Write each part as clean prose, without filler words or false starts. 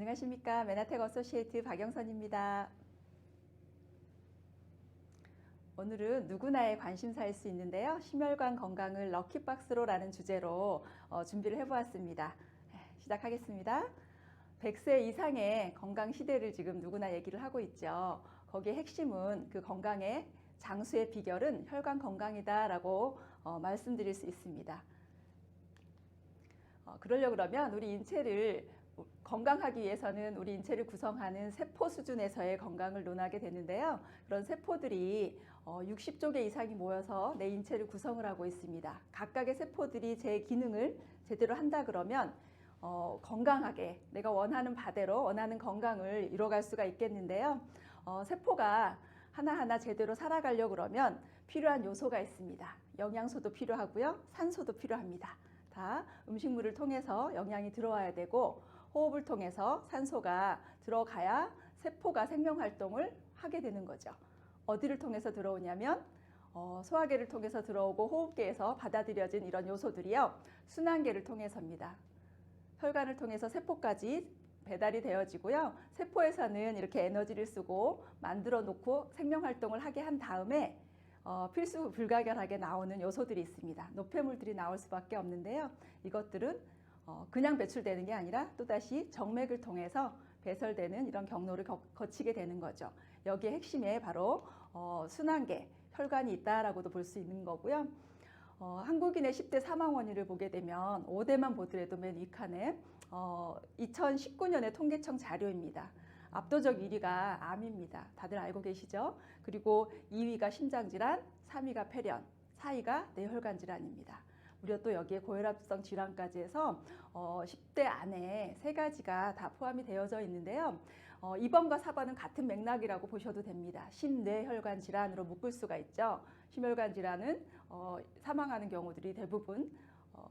안녕하십니까. 메나텍 어소시에이트 박영선입니다. 오늘은 누구나의 관심사일 수 있는데요. 심혈관 건강을 럭키박스로 라는 주제로 준비를 해보았습니다. 시작하겠습니다. 100세 이상의 건강 시대를 지금 누구나 얘기를 하고 있죠. 거기에 핵심은 그 건강의 장수의 비결은 혈관 건강이다라고 말씀드릴 수 있습니다. 그러려고 그러면 우리 인체를 건강하기 위해서는 우리 인체를 구성하는 세포 수준에서의 건강을 논하게 되는데요. 그런 세포들이 60조 개 이상이 모여서 내 인체를 구성을 하고 있습니다. 각각의 세포들이 제 기능을 제대로 한다 그러면 건강하게 내가 원하는 바대로 원하는 건강을 이뤄갈 수가 있겠는데요. 세포가 하나하나 제대로 살아가려고 그러면 필요한 요소가 있습니다. 영양소도 필요하고요. 산소도 필요합니다. 다 음식물을 통해서 영양이 들어와야 되고 호흡을 통해서 산소가 들어가야 세포가 생명활동을 하게 되는 거죠. 어디를 통해서 들어오냐면 소화계를 통해서 들어오고 호흡계에서 받아들여진 이런 요소들이요. 순환계를 통해서입니다. 혈관을 통해서 세포까지 배달이 되어지고요. 세포에서는 이렇게 에너지를 쓰고 만들어 놓고 생명활동을 하게 한 다음에 필수 불가결하게 나오는 요소들이 있습니다. 노폐물들이 나올 수밖에 없는데요. 이것들은 그냥 배출되는 게 아니라 또다시 정맥을 통해서 배설되는 이런 경로를 거치게 되는 거죠. 여기에 핵심에 바로 순환계, 혈관이 있다라고도 볼 수 있는 거고요. 한국인의 10대 사망 원인을 보게 되면 5대만 보더라도 맨 윗칸에 2019년의 통계청 자료입니다. 압도적 1위가 암입니다. 다들 알고 계시죠? 그리고 2위가 심장질환, 3위가 폐렴, 4위가 뇌혈관 질환입니다. 무려 또 여기에 고혈압성 질환까지 해서 10대 안에 3가지가 다 포함이 되어져 있는데요. 2번과 4번은 같은 맥락이라고 보셔도 됩니다. 심뇌혈관 질환으로 묶을 수가 있죠. 심혈관 질환은 사망하는 경우들이 대부분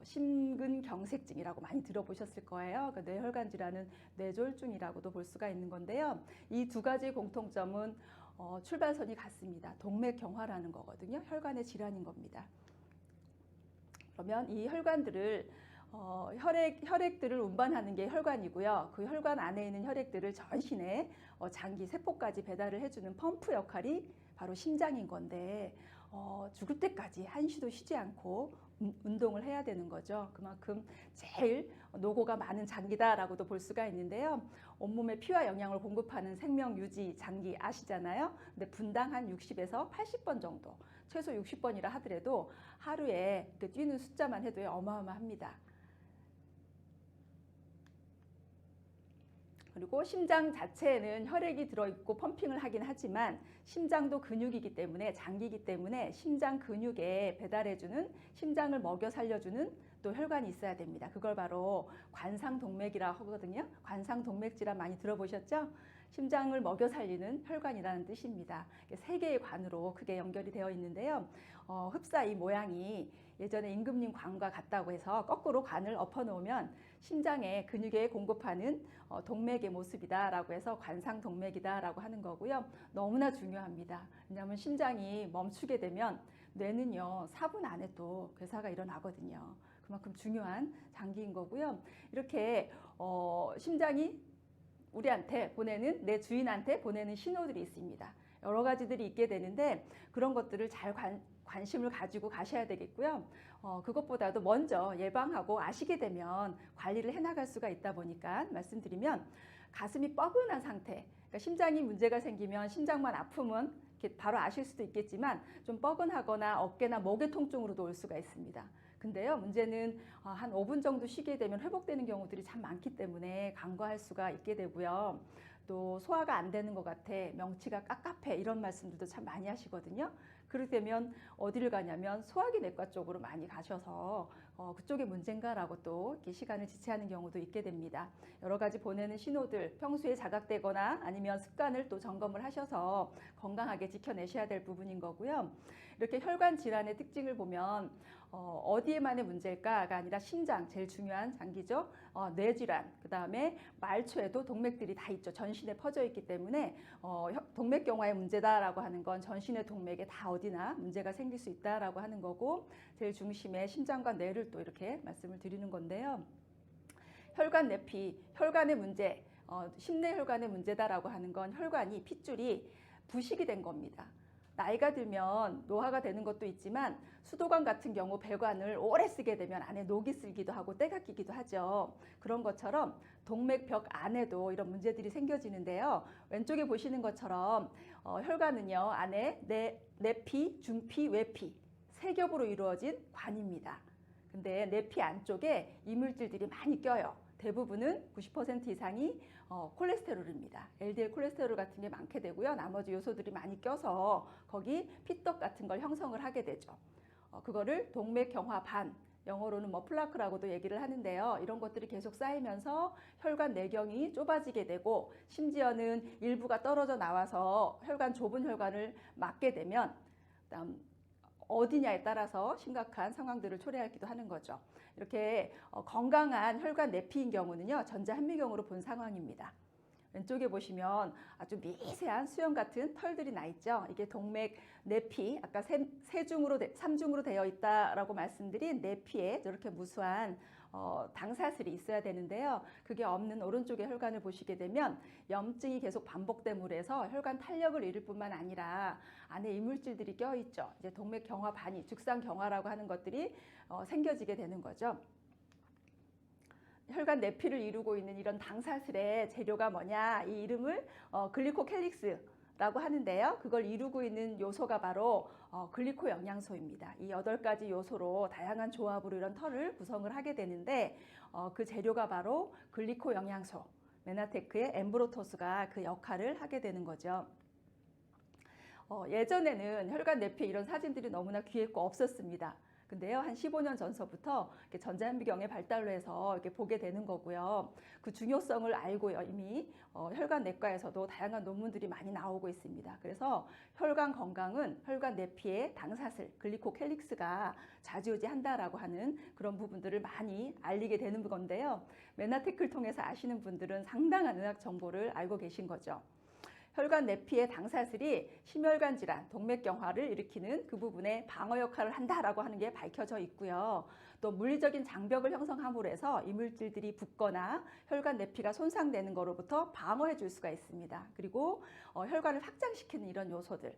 심근경색증이라고 많이 들어보셨을 거예요. 그러니까 뇌혈관 질환은 뇌졸중이라고도 볼 수가 있는 건데요. 이 두 가지 공통점은 출발선이 같습니다. 동맥경화라는 거거든요. 혈관의 질환인 겁니다. 그러면 이 혈관들을 혈액들을 운반하는 게 혈관이고요. 그 혈관 안에 있는 혈액들을 전신에 장기, 세포까지 배달을 해주는 펌프 역할이 바로 심장인 건데 죽을 때까지 한시도 쉬지 않고 운동을 해야 되는 거죠. 그만큼 제일 노고가 많은 장기다라고도 볼 수가 있는데요. 온몸에 피와 영양을 공급하는 생명 유지 장기 아시잖아요. 근데 분당 한 60에서 80번 정도, 최소 60번이라 하더라도 하루에 뛰는 숫자만 해도 어마어마합니다. 그리고 심장 자체에는 혈액이 들어있고 펌핑을 하긴 하지만 심장도 근육이기 때문에 장기이기 때문에 심장 근육에 배달해주는 심장을 먹여 살려주는 또 혈관이 있어야 됩니다. 그걸 바로 관상동맥이라고 하거든요. 관상동맥질환 많이 들어보셨죠? 심장을 먹여 살리는 혈관이라는 뜻입니다. 3개의 관으로 크게 연결이 되어 있는데요. 흡사 이 모양이 예전에 임금님 관과 같다고 해서 거꾸로 관을 엎어 놓으면 심장에 근육에 공급하는 동맥의 모습이다라고 해서 관상동맥이다라고 하는 거고요. 너무나 중요합니다. 왜냐하면 심장이 멈추게 되면 뇌는요 4분 안에 또 괴사가 일어나거든요. 그만큼 중요한 장기인 거고요. 이렇게 심장이 우리한테 보내는, 내 주인한테 보내는 신호들이 있습니다. 여러 가지들이 있게 되는데 그런 것들을 잘 관심을 가지고 가셔야 되겠고요. 그것보다도 먼저 예방하고 아시게 되면 관리를 해나갈 수가 있다 보니까 말씀드리면 가슴이 뻐근한 상태, 그러니까 심장이 문제가 생기면 심장만 아프면 이렇게 바로 아실 수도 있겠지만 좀 뻐근하거나 어깨나 목의 통증으로도 올 수가 있습니다. 근데요, 문제는 한 5분 정도 쉬게 되면 회복되는 경우들이 참 많기 때문에 간과할 수가 있게 되고요. 또 소화가 안 되는 것 같아, 명치가 깝깝해, 이런 말씀들도 참 많이 하시거든요. 그렇게 되면 어디를 가냐면 소화기 내과 쪽으로 많이 가셔서 그쪽에 문제인가라고 또 이렇게 시간을 지체하는 경우도 있게 됩니다. 여러 가지 보내는 신호들, 평소에 자각되거나 아니면 습관을 또 점검을 하셔서 건강하게 지켜내셔야 될 부분인 거고요. 이렇게 혈관 질환의 특징을 보면 어디에만의 문제일까가 아니라 심장, 제일 중요한 장기죠. 뇌질환, 그 다음에 말초에도 동맥들이 다 있죠. 전신에 퍼져 있기 때문에 동맥경화의 문제다라고 하는 건 전신의 동맥에 다 어디나 문제가 생길 수 있다라고 하는 거고, 제일 중심에 심장과 뇌를 또 이렇게 말씀을 드리는 건데요. 혈관 내피, 혈관의 문제, 심내 혈관의 문제다라고 하는 건 혈관이 핏줄이 부식이 된 겁니다. 나이가 들면 노화가 되는 것도 있지만 수도관 같은 경우 배관을 오래 쓰게 되면 안에 녹이 슬기도 하고 때가 끼기도 하죠. 그런 것처럼 동맥벽 안에도 이런 문제들이 생겨지는데요. 왼쪽에 보시는 것처럼 혈관은요, 안에 내피, 중피, 외피 세 겹으로 이루어진 관입니다. 근데 내피 안쪽에 이물질들이 많이 껴요. 대부분은 90% 이상이 콜레스테롤입니다. LDL 콜레스테롤 같은 게 많게 되고요. 나머지 요소들이 많이 껴서 거기 피떡 같은 걸 형성을 하게 되죠. 그거를 동맥경화반, 영어로는 뭐 플라크라고도 얘기를 하는데요. 이런 것들이 계속 쌓이면서 혈관 내경이 좁아지게 되고 심지어는 일부가 떨어져 나와서 좁은 혈관을 막게 되면 그다음 어디냐에 따라서 심각한 상황들을 초래하기도 하는 거죠. 이렇게 건강한 혈관 내피인 경우는요, 전자현미경으로 본 상황입니다. 왼쪽에 보시면 아주 미세한 수염 같은 털들이 나 있죠. 이게 동맥 내피, 아까 삼중으로 되어 있다라고 말씀드린 내피에 저렇게 무수한 당사슬이 있어야 되는데요. 그게 없는 오른쪽의 혈관을 보시게 되면 염증이 계속 반복됨으로 해서 혈관 탄력을 잃을 뿐만 아니라 안에 이물질들이 껴있죠. 이제 동맥경화반이, 죽상경화라고 하는 것들이 생겨지게 되는 거죠. 혈관 내피를 이루고 있는 이런 당사슬의 재료가 뭐냐, 이 이름을 글리코캘릭스라고 하는데요. 그걸 이루고 있는 요소가 바로 글리코 영양소입니다. 이 8가지 요소로 다양한 조합으로 이런 털을 구성을 하게 되는데 그 재료가 바로 글리코 영양소, 메나테크의 엠브로토스가 그 역할을 하게 되는 거죠. 예전에는 혈관 내피에 이런 사진들이 너무나 귀했고 없었습니다. 근데요, 한 15년 전서부터 전자현미경의 발달로 해서 이렇게 보게 되는 거고요. 그 중요성을 알고요, 이미 혈관 내과에서도 다양한 논문들이 많이 나오고 있습니다. 그래서 혈관 건강은 혈관 내피의 당사슬, 글리코캘릭스가 좌지우지한다라고 하는 그런 부분들을 많이 알리게 되는 건데요. 메나테크를 통해서 아시는 분들은 상당한 의학 정보를 알고 계신 거죠. 혈관 내피의 당사슬이 심혈관 질환, 동맥경화를 일으키는 그 부분에 방어 역할을 한다라고 하는 게 밝혀져 있고요. 또 물리적인 장벽을 형성함으로 해서 이물질들이 붙거나 혈관 내피가 손상되는 것으로부터 방어해 줄 수가 있습니다. 그리고 혈관을 확장시키는 이런 요소들.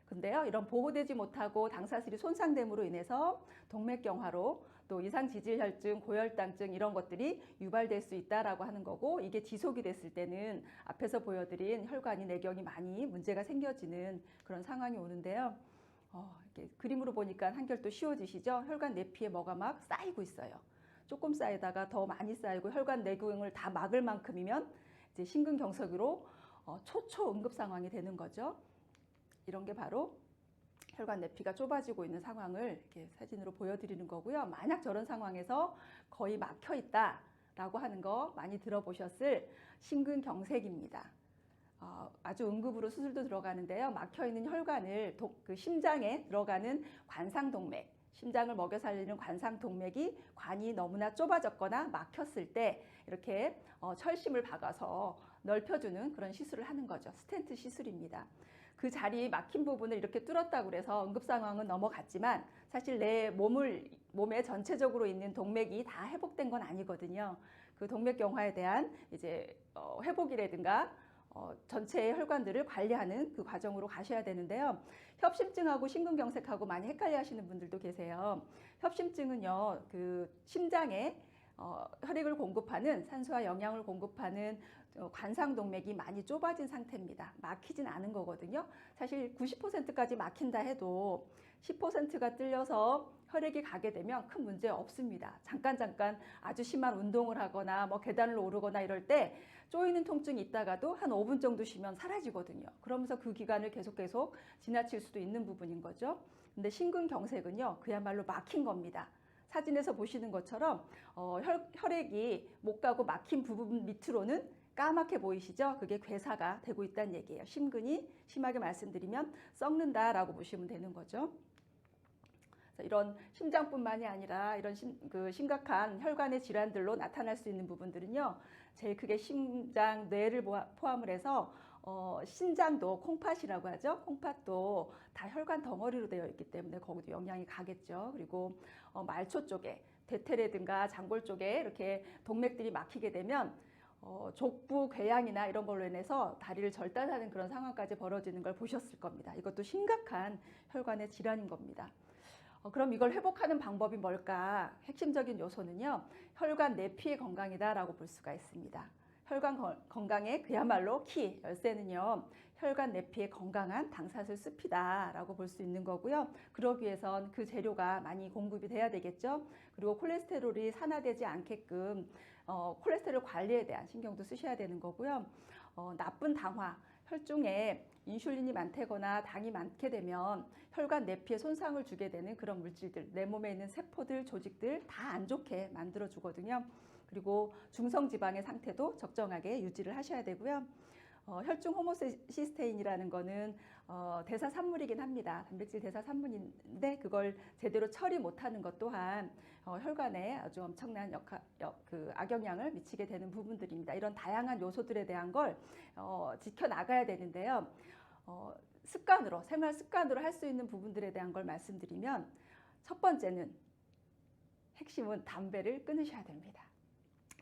근데요, 이런 보호되지 못하고 당사슬이 손상됨으로 인해서 동맥경화로 또 이상지질혈증, 고혈당증 이런 것들이 유발될 수 있다라고 하는 거고, 이게 지속이 됐을 때는 앞에서 보여드린 혈관이 내경이 많이 문제가 생겨지는 그런 상황이 오는데요. 이렇게 그림으로 보니까 한결 또 쉬워지시죠? 혈관 내피에 뭐가 막 쌓이고 있어요. 조금 쌓이다가 더 많이 쌓이고 혈관 내경을 다 막을 만큼이면 이제 심근경색으로 초초 응급 상황이 되는 거죠. 이런 게 바로 혈관 내피가 좁아지고 있는 상황을 이렇게 사진으로 보여드리는 거고요. 만약 저런 상황에서 거의 막혀 있다라고 하는 거 많이 들어보셨을 심근경색입니다. 아주 응급으로 수술도 들어가는데요. 막혀 있는 혈관을 그 심장에 들어가는 관상동맥, 심장을 먹여 살리는 관상동맥이 관이 너무나 좁아졌거나 막혔을 때 이렇게 철심을 박아서 넓혀주는 그런 시술을 하는 거죠. 스텐트 시술입니다. 그 자리 막힌 부분을 이렇게 뚫었다고 해서 응급 상황은 넘어갔지만 사실 내 몸에 전체적으로 있는 동맥이 다 회복된 건 아니거든요. 그 동맥경화에 대한 이제 회복이라든가 전체의 혈관들을 관리하는 그 과정으로 가셔야 되는데요. 협심증하고 심근경색하고 많이 헷갈려 하시는 분들도 계세요. 협심증은요, 그 심장에 혈액을 공급하는 산소와 영양을 공급하는 관상동맥이 많이 좁아진 상태입니다. 막히진 않은 거거든요. 사실 90%까지 막힌다 해도 10%가 뚫려서 혈액이 가게 되면 큰 문제 없습니다. 잠깐 아주 심한 운동을 하거나 뭐 계단을 오르거나 이럴 때 쪼이는 통증이 있다가도 한 5분 정도 쉬면 사라지거든요. 그러면서 그 기간을 계속 지나칠 수도 있는 부분인 거죠. 근데 심근경색은요, 그야말로 막힌 겁니다. 사진에서 보시는 것처럼 혈액이 못 가고 막힌 부분 밑으로는 까맣게 보이시죠? 그게 괴사가 되고 있다는 얘기예요. 심근이 심하게 말씀드리면 썩는다라고 보시면 되는 거죠. 이런 심장뿐만이 아니라 이런 심각한 혈관의 질환들로 나타날 수 있는 부분들은요, 제일 크게 심장, 뇌를 포함을 해서 신장도 콩팥이라고 하죠. 콩팥도 다 혈관 덩어리로 되어 있기 때문에 거기도 영향이 가겠죠. 그리고 말초 쪽에 대퇴라든가 장골 쪽에 이렇게 동맥들이 막히게 되면 족부 궤양이나 이런 걸로 인해서 다리를 절단하는 그런 상황까지 벌어지는 걸 보셨을 겁니다. 이것도 심각한 혈관의 질환인 겁니다. 그럼 이걸 회복하는 방법이 뭘까? 핵심적인 요소는요, 혈관 내피의 건강이다라고 볼 수가 있습니다. 혈관 건강의 그야말로 키, 열쇠는요, 혈관 내피의 건강한 당사슬 숲이다라고 볼 수 있는 거고요. 그러기 위해선 그 재료가 많이 공급이 돼야 되겠죠. 그리고 콜레스테롤이 산화되지 않게끔 콜레스테롤 관리에 대한 신경도 쓰셔야 되는 거고요. 나쁜 당화, 혈중에 인슐린이 많다거나 당이 많게 되면 혈관 내피에 손상을 주게 되는 그런 물질들, 내 몸에 있는 세포들, 조직들 다 안 좋게 만들어 주거든요. 그리고 중성지방의 상태도 적정하게 유지를 하셔야 되고요. 혈중 호모시스테인이라는 거는 대사산물이긴 합니다. 단백질 대사산물인데 그걸 제대로 처리 못하는 것 또한 혈관에 아주 엄청난 악영향을 미치게 되는 부분들입니다. 이런 다양한 요소들에 대한 걸 지켜나가야 되는데요. 습관으로, 생활 습관으로 할 수 있는 부분들에 대한 걸 말씀드리면, 첫 번째는 핵심은 담배를 끊으셔야 됩니다.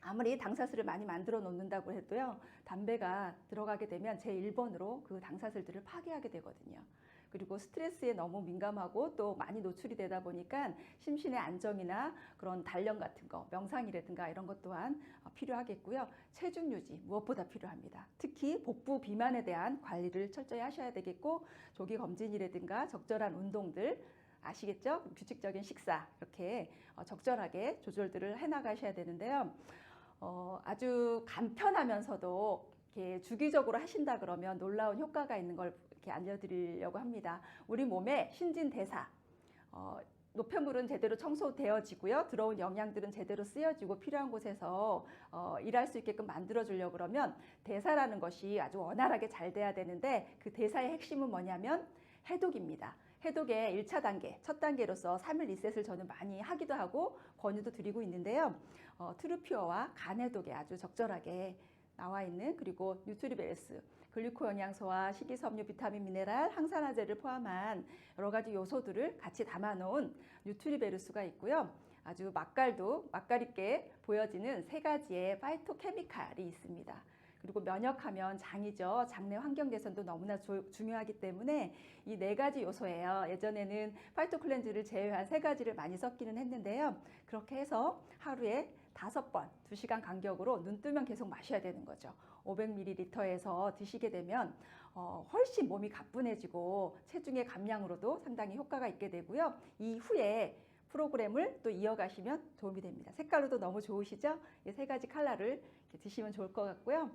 아무리 당사슬을 많이 만들어 놓는다고 해도요, 담배가 들어가게 되면 제1번으로 그 당사슬들을 파괴하게 되거든요. 그리고 스트레스에 너무 민감하고 또 많이 노출이 되다 보니까 심신의 안정이나 그런 단련 같은 거, 명상이라든가 이런 것 또한 필요하겠고요. 체중 유지 무엇보다 필요합니다. 특히 복부 비만에 대한 관리를 철저히 하셔야 되겠고, 조기 검진이라든가 적절한 운동들, 아시겠죠? 규칙적인 식사, 이렇게 적절하게 조절들을 해나가셔야 되는데요. 아주 간편하면서도 이렇게 주기적으로 하신다 그러면 놀라운 효과가 있는 걸 이렇게 알려드리려고 합니다. 우리 몸의 신진대사, 노폐물은 제대로 청소되어지고요. 들어온 영양들은 제대로 쓰여지고 필요한 곳에서 일할 수 있게끔 만들어주려고 그러면 대사라는 것이 아주 원활하게 잘 돼야 되는데, 그 대사의 핵심은 뭐냐면 해독입니다. 해독의 1차 단계, 첫 단계로서 3일 리셋을 저는 많이 하기도 하고 권유도 드리고 있는데요. 트루피어와 간 해독에 아주 적절하게 나와 있는, 그리고 뉴트리베르스, 글루코 영양소와 식이섬유, 비타민, 미네랄, 항산화제를 포함한 여러 가지 요소들을 같이 담아놓은 뉴트리베르스가 있고요. 아주 맛깔있게 보여지는 3가지의 파이토케미칼이 있습니다. 그리고 면역하면 장이죠. 장내 환경 개선도 너무나 중요하기 때문에 이 4가지 요소예요. 예전에는 파이토클렌즈를 제외한 3가지를 많이 썼기는 했는데요. 그렇게 해서 하루에 5번, 2시간 간격으로 눈 뜨면 계속 마셔야 되는 거죠. 500ml에서 드시게 되면 훨씬 몸이 가뿐해지고 체중의 감량으로도 상당히 효과가 있게 되고요. 이후에 프로그램을 또 이어가시면 도움이 됩니다. 색깔로도 너무 좋으시죠? 이 3가지 컬러를 이렇게 드시면 좋을 것 같고요.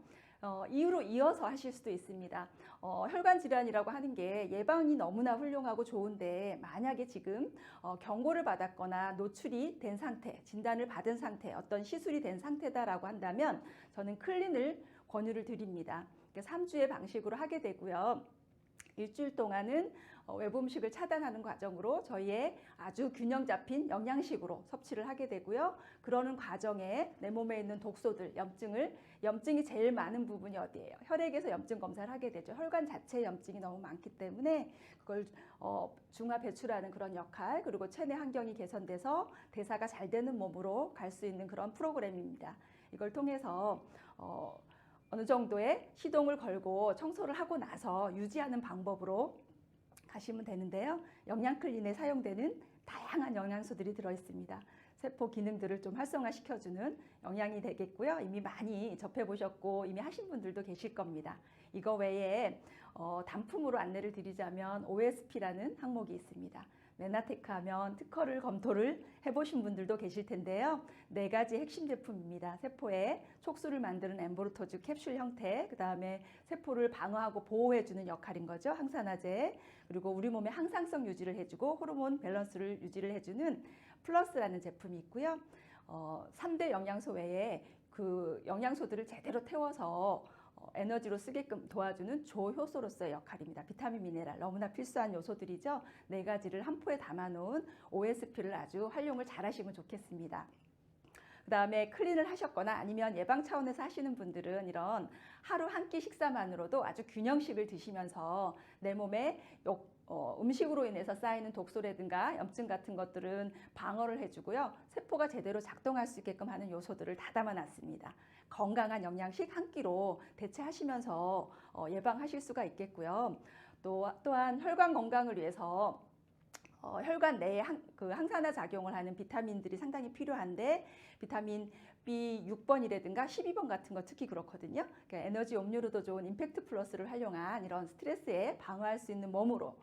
이후로 이어서 하실 수도 있습니다. 혈관 질환이라고 하는 게 예방이 너무나 훌륭하고 좋은데, 만약에 지금 경고를 받았거나 노출이 된 상태, 진단을 받은 상태, 어떤 시술이 된 상태다라고 한다면 저는 클린을 권유를 드립니다. 3주의 방식으로 하게 되고요. 일주일 동안은 외부 음식을 차단하는 과정으로 저희의 아주 균형 잡힌 영양식으로 섭취를 하게 되고요. 그러는 과정에 내 몸에 있는 독소들, 염증이 제일 많은 부분이 어디예요? 혈액에서 염증 검사를 하게 되죠. 혈관 자체에 염증이 너무 많기 때문에 그걸 중화 배출하는 그런 역할, 그리고 체내 환경이 개선돼서 대사가 잘 되는 몸으로 갈 수 있는 그런 프로그램입니다. 이걸 통해서 어느 정도의 시동을 걸고 청소를 하고 나서 유지하는 방법으로 가시면 되는데요. 영양클린에 사용되는 다양한 영양소들이 들어있습니다. 세포 기능들을 좀 활성화시켜주는 영양이 되겠고요. 이미 많이 접해보셨고 이미 하신 분들도 계실 겁니다. 이거 외에 단품으로 안내를 드리자면 OSP라는 항목이 있습니다. 메나테크 하면 특허를 검토를 해보신 분들도 계실 텐데요. 4가지 핵심 제품입니다. 세포에 촉수를 만드는 엠보르토즈 캡슐 형태, 그 다음에 세포를 방어하고 보호해주는 역할인 거죠. 항산화제, 그리고 우리 몸의 항상성 유지를 해주고 호르몬 밸런스를 유지를 해주는 플러스라는 제품이 있고요. 3대 영양소 외에 그 영양소들을 제대로 태워서 에너지로 쓰게끔 도와주는 조효소로서의 역할입니다. 비타민, 미네랄 너무나 필수한 요소들이죠. 4가지를 한 포에 담아놓은 OSP를 아주 활용을 잘 하시면 좋겠습니다. 그 다음에 클린을 하셨거나 아니면 예방 차원에서 하시는 분들은 이런 하루 한 끼 식사만으로도 아주 균형식을 드시면서 내 몸에 음식으로 인해서 쌓이는 독소라든가 염증 같은 것들은 방어를 해주고요. 세포가 제대로 작동할 수 있게끔 하는 요소들을 다 담아놨습니다. 건강한 영양식 한 끼로 대체하시면서 예방하실 수가 있겠고요. 또한 혈관 건강을 위해서 혈관 내에 항산화 작용을 하는 비타민들이 상당히 필요한데 비타민 B6번이라든가 12번 같은 거 특히 그렇거든요. 그러니까 에너지 음료로도 좋은 임팩트 플러스를 활용한 이런 스트레스에 방어할 수 있는 몸으로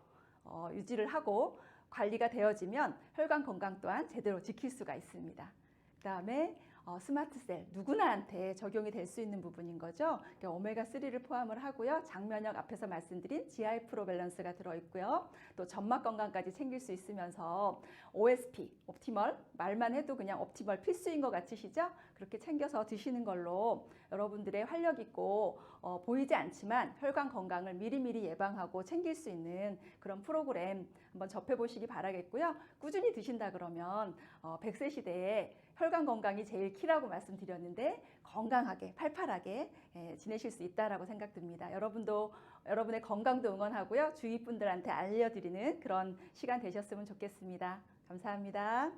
유지를 하고 관리가 되어지면 혈관 건강 또한 제대로 지킬 수가 있습니다. 그다음에 스마트셀 누구나한테 적용이 될 수 있는 부분인 거죠. 그러니까 오메가3를 포함을 하고요. 장면역 앞에서 말씀드린 GI 프로 밸런스가 들어있고요. 또 점막 건강까지 챙길 수 있으면서 OSP, 옵티멀 말만 해도 그냥 옵티멀 필수인 것 같으시죠? 그렇게 챙겨서 드시는 걸로 여러분들의 활력 있고 보이지 않지만 혈관 건강을 미리미리 예방하고 챙길 수 있는 그런 프로그램 한번 접해보시기 바라겠고요. 꾸준히 드신다 그러면 100세 시대에 혈관 건강이 제일 키라고 말씀드렸는데 건강하게 팔팔하게 지내실 수 있다라고 생각됩니다. 여러분도 여러분의 건강도 응원하고요. 주위 분들한테 알려드리는 그런 시간 되셨으면 좋겠습니다. 감사합니다.